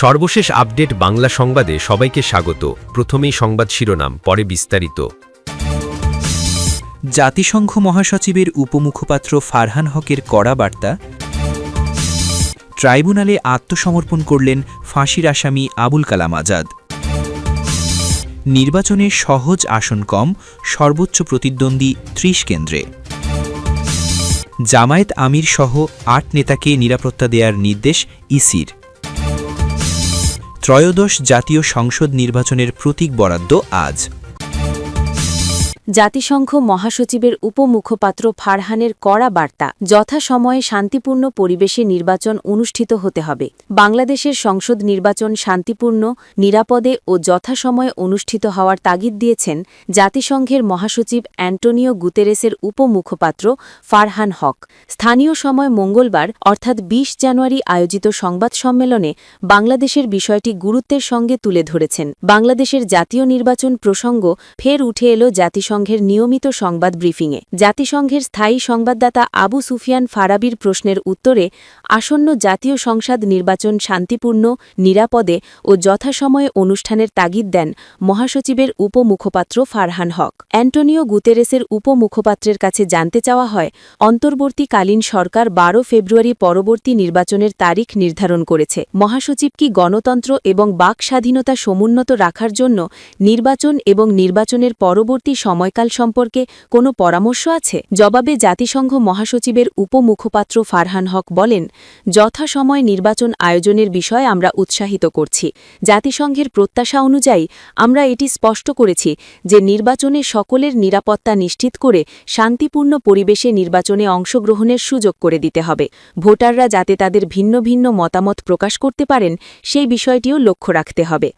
সর্বশেষ আপডেট বাংলা সংবাদে সবাইকে স্বাগত। প্রথমেই সংবাদ শিরোনাম, পরে বিস্তারিত। জাতিসংঘ মহাসচিবের উপমুখপাত্র ফারহান হকের কড়া বার্তা। ট্রাইব্যুনালে আত্মসমর্পণ করলেন ফাঁসির আসামি আবুল কালাম আজাদ। নির্বাচনে সহজ আসন কম, সর্বোচ্চ প্রতিদ্বন্দ্বী ৩০ কেন্দ্রে। জামায়াত আমির সহ ৮ নেতাকে নিরাপত্তা দেয়ার নির্দেশ ইসির। ত্রয়োদশ জাতীয় সংসদ নির্বাচনের প্রতীক বরাদ্দ আজ। জাতিসংঘ মহাসচিবের উপমুখপাত্র ফারহানের কড়া বার্তা। যথাসময়ে শান্তিপূর্ণ পরিবেশে নির্বাচন অনুষ্ঠিত হতে হবে। বাংলাদেশের সংসদ নির্বাচন শান্তিপূর্ণ, নিরাপদে ও যথাসময়ে অনুষ্ঠিত হওয়ার তাগিদ দিয়েছেন জাতিসংঘের মহাসচিব অ্যান্টোনিও গুতেরেসের উপমুখপাত্র ফারহান হক। স্থানীয় সময় মঙ্গলবার অর্থাৎ ২০ জানুয়ারি আয়োজিত সংবাদ সম্মেলনে বাংলাদেশের বিষয়টি গুরুত্বের সঙ্গে তুলে ধরেছেন। বাংলাদেশের জাতীয় নির্বাচন প্রসঙ্গ ফের উঠে এল জাতিসংঘের নিয়মিত সংবাদ ব্রিফিংয়ে। জাতিসংঘের স্থায়ী সংবাদদাতা আবু সুফিয়ান ফারাবির প্রশ্নের উত্তরে আসন্ন জাতীয় সংসদ নির্বাচন শান্তিপূর্ণ, নিরাপদে ও যথাসময়ে অনুষ্ঠানের তাগিদ দেন মহাসচিবের উপমুখপাত্র ফারহান হক। অ্যান্টোনিও গুতেরেসের উপমুখপাত্রের কাছে জানতে চাওয়া হয়, অন্তর্বর্তীকালীন সরকার ১২ ফেব্রুয়ারি পরবর্তী নির্বাচনের তারিখ নির্ধারণ করেছে। মহাসচিব কি গণতন্ত্র এবং বাক স্বাধীনতা সমুন্নত রাখার জন্য নির্বাচন এবং নির্বাচনের পরবর্তী সময়কাল সম্পর্কে কোনো পরামর্শ আছে? জবাবে জাতিসংঘ মহাসচিবের উপমুখপাত্র ফারহান হক বলেন, যথাসময় নির্বাচন আয়োজনের বিষয়ে আমরা উৎসাহিত করছি। জাতিসংঘের প্রত্যাশা অনুযায়ী আমরা এটি স্পষ্ট করেছি যে নির্বাচনে সকলের নিরাপত্তা নিশ্চিত করে শান্তিপূর্ণ পরিবেশে নির্বাচনে অংশগ্রহণের সুযোগ করে দিতে হবে। ভোটাররা যাতে তাদের ভিন্ন ভিন্ন মতামত প্রকাশ করতে পারেন সেই বিষয়টিও লক্ষ্য রাখতে হবে।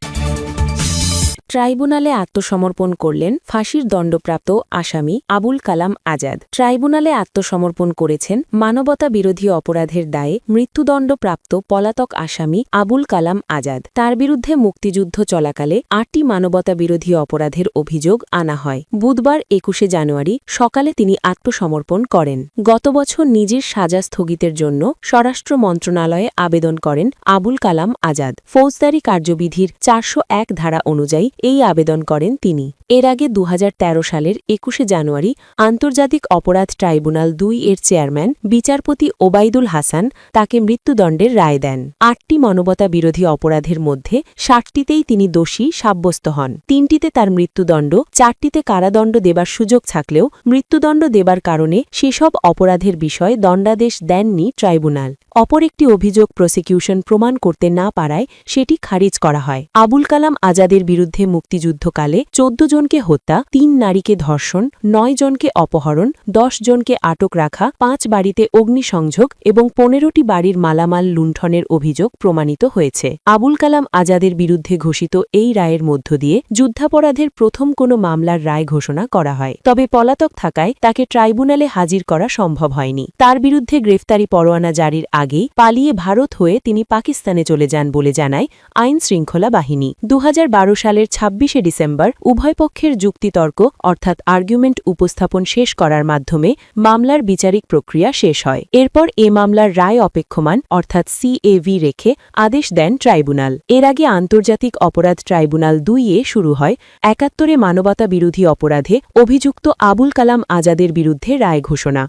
ট্রাইব্যুনালে আত্মসমর্পণ করলেন ফাঁসির দণ্ডপ্রাপ্ত আসামি আবুল কালাম আজাদ। ট্রাইব্যুনালে আত্মসমর্পণ করেছেন মানবতা বিরোধী অপরাধের দায়ে মৃত্যুদণ্ডপ্রাপ্ত পলাতক আসামি আবুল কালাম আজাদ। তার বিরুদ্ধে মুক্তিযুদ্ধ চলাকালে ৮টি মানবতা বিরোধী অপরাধের অভিযোগ আনা হয়। বুধবার ২১ জানুয়ারি সকালে তিনি আত্মসমর্পণ করেন। গত বছর নিজের সাজা স্থগিতের জন্য স্বরাষ্ট্র মন্ত্রণালয়ে আবেদন করেন আবুল কালাম আজাদ। ফৌজদারি কার্যবিধির ৪০১ ধারা অনুযায়ী এই আবেদন করেন তিনি। এর আগে ২০১৩ সালের ২১ জানুয়ারি আন্তর্জাতিক অপরাধ ট্রাইব্যুনাল ২ এর চেয়ারম্যান বিচারপতি ওবায়দুল হাসান তাকে মৃত্যুদণ্ডের রায় দেন। ৮টি মানবতা বিরোধী অপরাধের মধ্যে ৬০টিতেই তিনি দোষী সাব্যস্ত হন। ৩টিতে তার মৃত্যুদণ্ড, ৪টিতে কারাদণ্ড দেবার সুযোগ থাকলেও মৃত্যুদণ্ড দেবার কারণে সেসব অপরাধের বিষয়ে দণ্ডাদেশ দেননি ট্রাইব্যুনাল। অপর একটি অভিযোগ প্রসিকিউশন প্রমাণ করতে না পারায় সেটি খারিজ করা হয়। আবুল কালাম আজাদের বিরুদ্ধে মুক্তিযুদ্ধকালে ১৪ জনকে হত্যা, ৩ নারীকে ধর্ষণ, ৯ জনকে অপহরণ, ১০ জনকে আটক রাখা, ৫ বাড়িতে অগ্নিসংযোগ এবং ১৫টি বাড়ির মালামাল লুণ্ঠনের অভিযোগ প্রমাণিত হয়েছে। আবুল কালাম আজাদের বিরুদ্ধে ঘোষিত এই রায়ের মধ্য দিয়ে যুদ্ধাপরাধের প্রথম কোনো মামলার রায় ঘোষণা করা হয়। তবে পলাতক থাকায় তাকে ট্রাইব্যুনালে হাজির করা সম্ভব হয়নি। তার বিরুদ্ধে গ্রেফতারি পরোয়ানা জারির আগেই পালিয়ে ভারত হয়ে তিনি পাকিস্তানে চলে যান বলে জানায় আইন শৃঙ্খলা বাহিনী। ২০১২ সালের ২৬ ডিসেম্বর উভয় পক্ষের যুক্তিতর্ক অর্থাৎ আর্গুমেন্ট উপস্থাপন শেষ করার মাধ্যমে মামলার বিচারিক প্রক্রিয়া শেষ হয়। এরপর এ মামলার রায় অপেক্ষমান অর্থাৎ CAV রেখে আদেশ দেন ট্রাইব্যুনাল। এর আগে আন্তর্জাতিক অপরাধ ট্রাইব্যুনাল ২ শুরু হয় ৭১ মানবতা বিরোধী অপরাধে অভিযুক্ত আবুল কালাম আজাদের বিরুদ্ধে রায় ঘোষণা।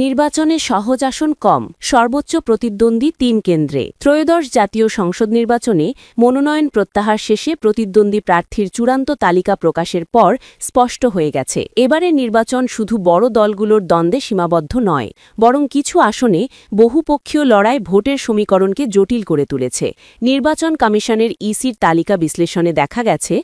নির্বাচনে সহজ আসন কম, সর্বোচ্চ প্রতিদ্বন্দ্বী ৩ কেন্দ্রে। ত্রয়োদশ জাতীয় সংসদ নির্বাচনে মনোনয়ন প্রত্যাহার শেষে প্রতিদ্বন্দ্বী প্রার্থীর চূড়ান্ত তালিকা প্রকাশের পর স্পষ্ট হয়ে গেছে, এবারের নির্বাচন শুধু বড় দলগুলোর দ্বন্দ্বে সীমাবদ্ধ নয়, বরং কিছু আসনে বহুপক্ষীয় লড়াই ভোটের সমীকরণকে জটিল করে তুলেছে। নির্বাচন কমিশনের ইসির তালিকা বিশ্লেষণে দেখা গেছে,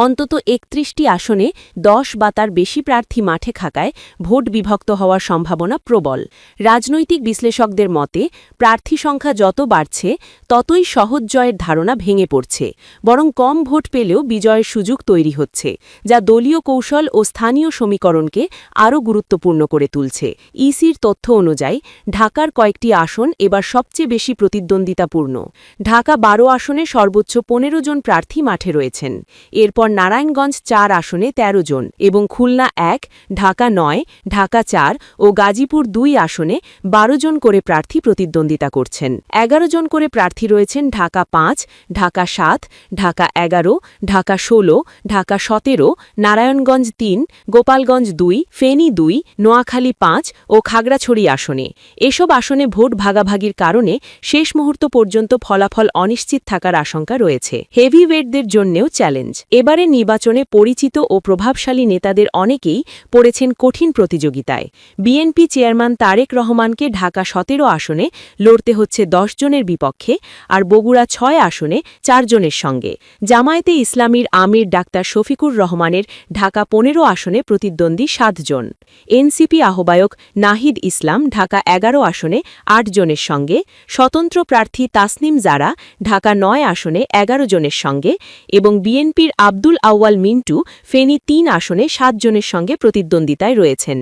অন্তত ৩১টি আসনে ১০ বা তার বেশি প্রার্থী মাঠে থাকায় ভোট বিভক্ত হওয়ার সম্ভাবনা প্রবল। রাজনৈতিক বিশ্লেষকদের মতে প্রার্থী সংখ্যা যত বাড়ছে ততই সহজ জয়ের ধারণা ভেঙে পড়ছে, বরং কম ভোট পেলেও বিজয়ের সুযোগ তৈরি হচ্ছে, যা দলীয় কৌশল ও স্থানীয় সমীকরণকে আরও গুরুত্বপূর্ণ করে তুলছে। ইসির তথ্য অনুযায়ী ঢাকার কয়েকটি আসন এবার সবচেয়ে বেশি প্রতিদ্বন্দ্বিতাপূর্ণ। ঢাকা ১২ আসনে সর্বোচ্চ ১৫ জন প্রার্থী মাঠে রয়েছেন। এরপর নারায়ণগঞ্জ ৪ আসনে ১৩ জন এবং খুলনা ১, ঢাকা ৯, ঢাকা ৪ ও গাজীপুর ২ আসনে ১২ জন করে প্রার্থী প্রতিদ্বন্দ্বিতা করছেন। ১১ জন করে প্রার্থী রয়েছেন ঢাকা ৫, ঢাকা ৭, ঢাকা ১১, ঢাকা ১৬, ঢাকা ১৭, নারায়ণগঞ্জ ৩, গোপালগঞ্জ ২, ফেনী ২, নোয়াখালী ৫ ও খাগড়াছড়ি আসনে। এসব আসনে ভোট ভাগাভাগির কারণে শেষ মুহূর্ত পর্যন্ত ফলাফল অনিশ্চিত থাকার আশঙ্কা রয়েছে। হেভিওয়েটদের জন্যেও চ্যালেঞ্জ। এবারের নির্বাচনে পরিচিত ও প্রভাবশালী নেতাদের অনেকেই পড়েছেন কঠিন প্রতিযোগিতায়। বিএনপি চেয়ারম্যান তারেক রহমানকে ঢাকা ১৭ আসনে লড়তে হচ্ছে ১০ জনের বিপক্ষে, আর বগুড়া ৬ আসনে ৪ জনের সঙ্গে। জামায়াতে ইসলামীর আমির ডাক্তার শফিকুর রহমানের ঢাকা ১৫ আসনে প্রতিদ্বন্দ্বী ৭ জন। এনসিপি আহ্বায়ক নাহিদ ইসলাম ঢাকা ১১ আসনে ৮ জনের সঙ্গে, স্বতন্ত্র প্রার্থী তাসনিম জারা ঢাকা ৯ আসনে ১১ জনের সঙ্গে এবং বিএনপির আব্দুল আউয়াল মিন্টু ফেনী ৩ আসনে ৭ জনের সঙ্গে প্রতিদ্বন্দ্বিতায় রয়েছেন।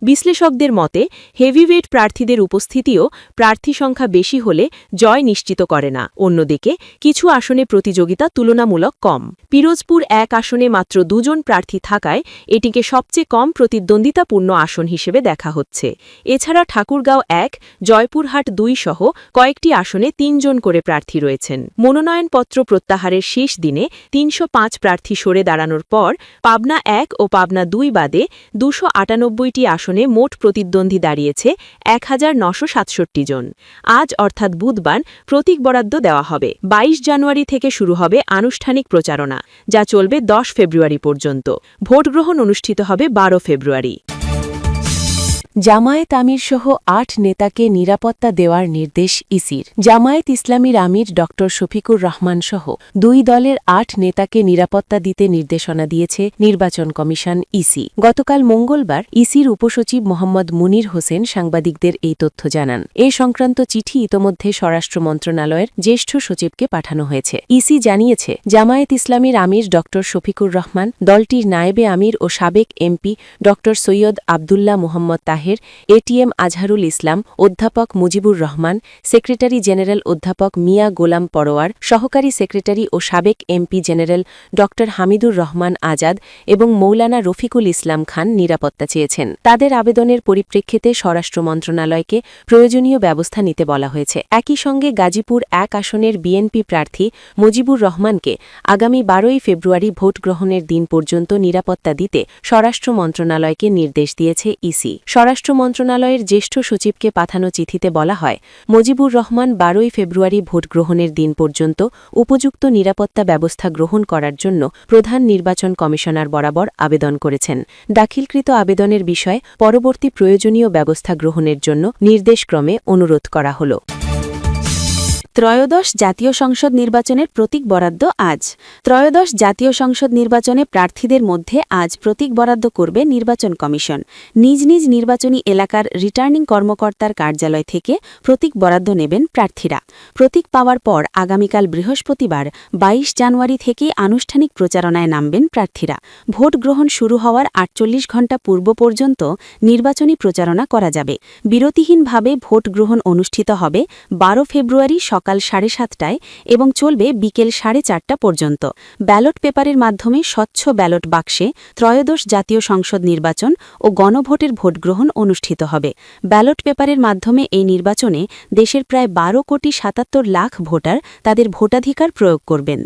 বিশ্লেষকদের মতে হেভিওয়েট প্রার্থীদের উপস্থিতিও প্রার্থী সংখ্যা বেশি হলে জয় নিশ্চিত করে না। অন্যদিকে কিছু আসনে প্রতিযোগিতা তুলনামূলক কম। পিরোজপুর ১ আসনে মাত্র ২ জন প্রার্থী থাকায় এটিকে সবচেয়ে কম প্রতিদ্বন্দ্বিতাপূর্ণ আসন হিসেবে দেখা হচ্ছে। এছাড়া ঠাকুরগাঁও ১, জয়পুরহাট ২ সহ কয়েকটি আসনে ৩ জন করে প্রার্থী রয়েছেন। মনোনয়নপত্র প্রত্যাহারের শেষ দিনে ৩০৫ প্রার্থী সরে দাঁড়ানোর পর পাবনা ১ ও পাবনা ২ বাদে ২৯৮টি আসনে মোট প্রতিদ্বন্দ্বী দাঁড়িয়েছে ১৯৬৭ জন। আজ অর্থাৎ বুধবার প্রতীক বরাদ্দ দেওয়া হবে। ২২ জানুয়ারি থেকে শুরু হবে আনুষ্ঠানিক প্রচারণা, যা চলবে ১০ ফেব্রুয়ারি পর্যন্ত। ভোটগ্রহণ অনুষ্ঠিত হবে ১২ ফেব্রুয়ারি। জামায়াত আমিরসহ ৮ নেতাকে নিরাপত্তা দেওয়ার নির্দেশ ইসির। জামায়াত ইসলামীর আমির ড শফিকুর রহমান সহ ২ দলের ৮ নেতাকে নিরাপত্তা দিতে নির্দেশনা দিয়েছে নির্বাচন কমিশন ইসি। গতকাল মঙ্গলবার ইসির উপসচিব মোহাম্মদ মুনির হোসেন সাংবাদিকদের এই তথ্য জানান। এ সংক্রান্ত চিঠি ইতোমধ্যে স্বরাষ্ট্র মন্ত্রণালয়ের জ্যেষ্ঠ সচিবকে পাঠানো হয়েছে। ইসি জানিয়েছে, জামায়াত ইসলামীর আমির ড শফিকুর রহমান, দলটির নায়েবে আমির ও সাবেক এমপি ড সৈয়দ আবদুল্লাহ মুহাম্মদ তাহের, এটিএম আজহারুল ইসলাম, অধ্যাপক মুজিবুর রহমান, সেক্রেটারি জেনারেল অধ্যাপক মিয়া গোলাম পরোয়ার, সহকারী সেক্রেটারি ও সাবেক এমপি জেনারেল ড হামিদুর রহমান আজাদ এবং মৌলানা রফিকুল ইসলাম খান নিরাপত্তা চেয়েছেন। তাদের আবেদনের পরিপ্রেক্ষিতে স্বরাষ্ট্র মন্ত্রণালয়কে প্রয়োজনীয় ব্যবস্থা নিতে বলা হয়েছে। একই সঙ্গে গাজীপুর ১ আসনের বিএনপি প্রার্থী মুজিবুর রহমানকে আগামী ১২ ফেব্রুয়ারি ভোট গ্রহণের দিন পর্যন্ত নিরাপত্তা দিতে স্বরাষ্ট্র মন্ত্রণালয়কে নির্দেশ দিয়েছে ইসি। স্বরাষ্ট্র মন্ত্রণালয়ের জ্যেষ্ঠ সচিবকে পাঠানো চিঠিতে বলা হয়, মুজিবুর রহমান ১২ ফেব্রুয়ারি ভোট গ্রহণের দিন পর্যন্ত উপযুক্ত নিরাপত্তা ব্যবস্থা গ্রহণ করার জন্য প্রধান নির্বাচন কমিশনার বরাবর আবেদন করেছেন। দাখিলকৃত আবেদনের বিষয়ে পরবর্তী প্রয়োজনীয় ব্যবস্থা গ্রহণের জন্য নির্দেশক্রমে অনুরোধ করা হল। ত্রয়োদশ জাতীয় সংসদ নির্বাচনের প্রতীক বরাদ্দ আজ। ত্রয়োদশ জাতীয় সংসদ নির্বাচনে প্রার্থীদের মধ্যে আজ প্রতীক বরাদ্দ করবে নির্বাচন কমিশন। নিজ নিজ নির্বাচনী এলাকার রিটার্নিং কর্মকর্তার কার্যালয় থেকে প্রতীক বরাদ্দ নেবেন প্রার্থীরা। প্রতীক পাওয়ার পর আগামীকাল বৃহস্পতিবার ২২ জানুয়ারি থেকে আনুষ্ঠানিক প্রচারণায় নামবেন প্রার্থীরা। ভোট গ্রহণ শুরু হওয়ার ৪৮ ঘণ্টা পূর্ব পর্যন্ত নির্বাচনী প্রচারণা করা যাবে। বিরতিহীনভাবে ভোট গ্রহণ অনুষ্ঠিত হবে ১২ ফেব্রুয়ারি সকাল ৭:৩০টায় এবং চলবে বিকেল ৪:৩০ পর্যন্ত। ব্যালট পেপারের মাধ্যমে স্বচ্ছ ব্যালট বাক্সে ত্রয়োদশ জাতীয় সংসদ নির্বাচন ও গণভোটের ভোটগ্রহণ অনুষ্ঠিত হবে। ব্যালট পেপারের মাধ্যমে এই নির্বাচনে দেশের প্রায় ১২ কোটি ৭৭ লাখ ভোটার তাদের ভোটাধিকার প্রয়োগ করবেন।